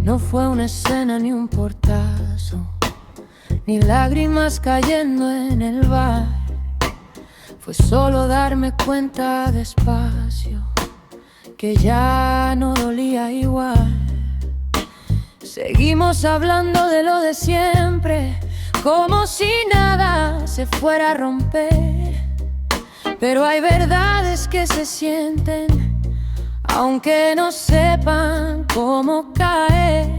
No fue una escena ni un portazo, ni lágrimas cayendo en el bar. Fue solo darme cuenta despacio que ya no dolía igual. Seguimos hablando de lo de siempre, como si nada se fuera a romper. Pero hay verdades que se sienten, aunque no sepan cómo caer.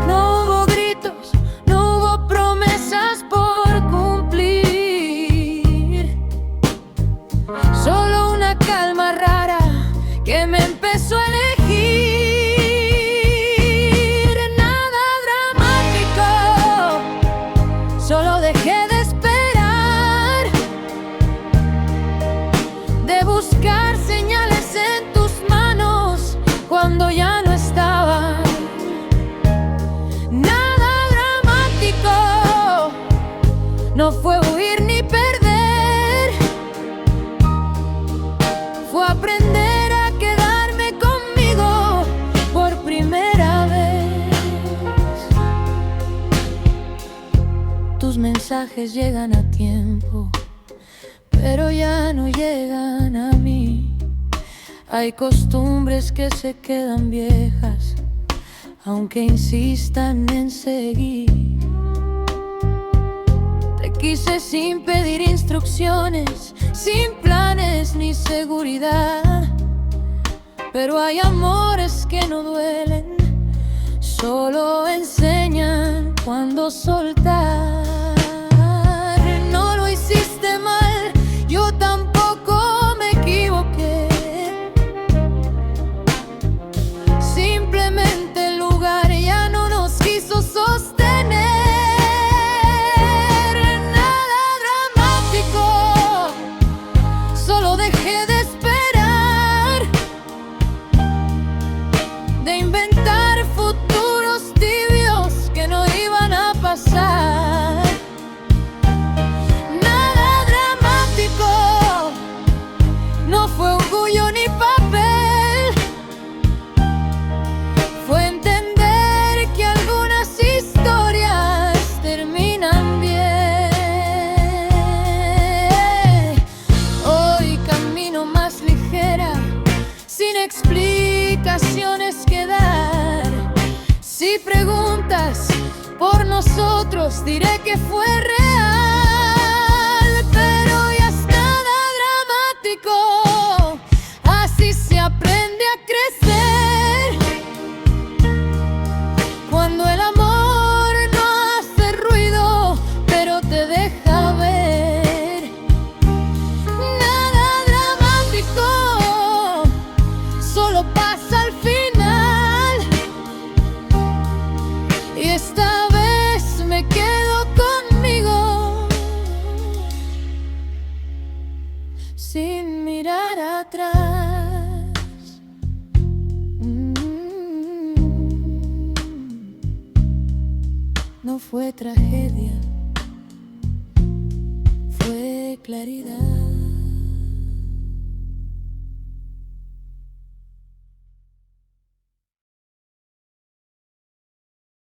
No hubo gritos, no hubo promesas por cumplir, solo una calma rara que me empezó a elegir. Nada dramático, solo dejé de esperar, de buscar señales en tus manos cuando ya no estaba. Nada dramático, no fue huir ni perder, fue aprender a quedarme conmigo por primera vez. Tus mensajes llegan a tiempo, pero ya no llegan a mí. Hay costumbres que se quedan viejas, aunque insistan en seguir. Te quise sin pedir instrucciones, sin planes ni seguridad. Pero hay amores que no duelen, solo enseñan cuándo soltar. No lo hiciste mal, yo tampoco me equivoqué. Simplemente el lugar ya no nos quiso sostener. Nada dramático, solo dejé de esperar, de inventar futuros tibios que no iban a pasar. Nada dramático, no fue orgullo ni papel, fue entender que algunas historias terminan bien. Hoy camino más ligera, sin explicaciones que dar. Si preguntas por nosotros, diré que fue real. Pero ya es nada dramático, así se aprende a crecer. Cuando el amor no hace ruido, pero te deja ver. Nada dramático, solo pasa al final. Y esta vez me quedo conmigo, sin mirar atrás. No fue tragedia, fue claridad.